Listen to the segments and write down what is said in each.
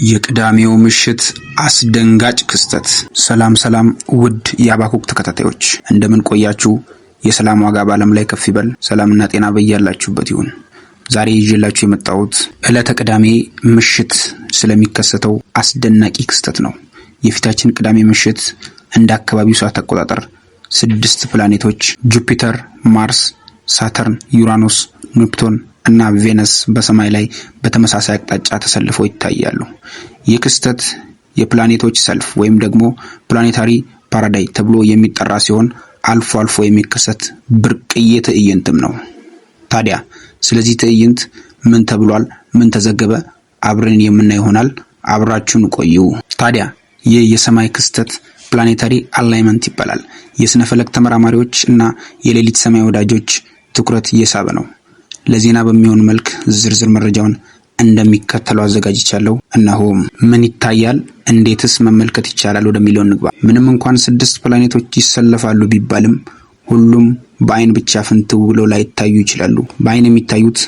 የቅዳሜው ምሽት አስደንጋጭ ክስተት። ሰላም ውድ የአባኩክ ተከታታዮች እንደምን ቆያችሁ? የሰላም ዋጋ በዓለም ላይ ከፍ ይበል። ሰላምና ጤና በያላችሁበት ይሁን። ዛሬ ይዤላችሁ የመጣሁት ዕለተ ቅዳሜ ምሽት ስለሚከሰተው አስደናቂ ክስተት ነው። የፊታችን ቅዳሜ ምሽት እንደ አካባቢው ሰዓት አቆጣጠር 6 ፕላኔቶች ጁፒተር፣ ማርስ፣ ሳተርን፣ ዩራኖስ፣ ኔፕቱን እና ቬነስ በሰማይ ላይ በተመሳሳይ አቅጣጫ ተሰልፈው ይታያሉ። ይህ ክስተት የፕላኔቶች ሰልፍ ወይም ደግሞ ፕላኔታሪ ፓራዳይ ተብሎ የሚጠራ ሲሆን አልፎ አልፎ የሚከሰት ብርቅዬ ትዕይንትም ነው። ታዲያ ስለዚህ ትዕይንት ምን ተብሏል? ምን ተዘገበ? አብረን የምናየው ይሆናል። አብራችሁን ቆዩ። ታዲያ ይህ የሰማይ ክስተት ፕላኔታሪ አላይመንት ይባላል። የስነ ፈለክ ተመራማሪዎች እና የሌሊት ሰማይ ወዳጆች ትኩረት እየሳበ ነው። ለዜና በሚሆን መልክ ዝርዝር መረጃውን እንደሚከተለው አዘጋጅቻለሁ። እነሆ ምን ይታያል፣ እንዴትስ መመልከት ይቻላል ወደሚለው እንግባ። ምንም እንኳን 6 ፕላኔቶች ይሰለፋሉ ቢባልም ሁሉም በአይን ብቻ ፍንትው ብለው ላይታዩ ይችላሉ። በአይን የሚታዩት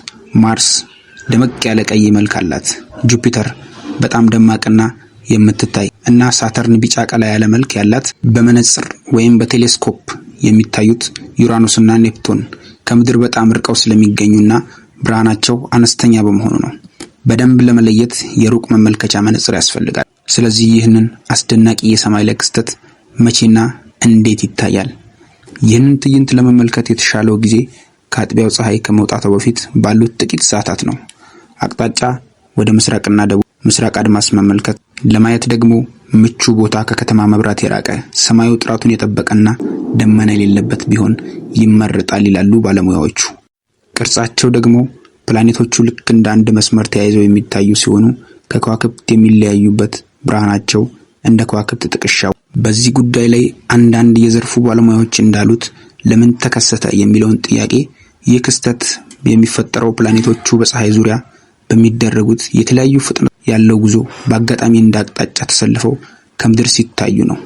ማርስ ደመቅ ያለ ቀይ መልክ አላት። ጁፒተር በጣም ደማቅና የምትታይ እና ሳተርን ቢጫ ቀላ ያለ መልክ ያላት። በመነጽር ወይም በቴሌስኮፕ የሚታዩት ዩራኖስ እና ኔፕቱን ከምድር በጣም ርቀው ስለሚገኙና ብርሃናቸው አነስተኛ በመሆኑ ነው። በደንብ ለመለየት የሩቅ መመልከቻ መነጽር ያስፈልጋል። ስለዚህ ይህንን አስደናቂ የሰማይ ላይ ክስተት መቼና እንዴት ይታያል? ይህንን ትዕይንት ለመመልከት የተሻለው ጊዜ ከአጥቢያው ፀሐይ ከመውጣቷ በፊት ባሉት ጥቂት ሰዓታት ነው። አቅጣጫ ወደ ምስራቅና ደቡብ ምስራቅ አድማስ መመልከት፣ ለማየት ደግሞ ምቹ ቦታ ከከተማ መብራት የራቀ ሰማዩ ጥራቱን የጠበቀና ደመና የሌለበት ቢሆን ይመረጣል ይላሉ ባለሙያዎቹ። ቅርጻቸው ደግሞ ፕላኔቶቹ ልክ እንደ አንድ መስመር ተያይዘው የሚታዩ ሲሆኑ ከከዋክብት የሚለያዩበት ብርሃናቸው እንደ ከዋክብት ጥቅሻው። በዚህ ጉዳይ ላይ አንዳንድ የዘርፉ ባለሙያዎች እንዳሉት ለምን ተከሰተ የሚለውን ጥያቄ ይህ ክስተት የሚፈጠረው ፕላኔቶቹ በፀሐይ ዙሪያ በሚደረጉት የተለያዩ ፍጥነት ያለው ጉዞ በአጋጣሚ እንደ አቅጣጫ ተሰልፈው ከምድር ሲታዩ ነው።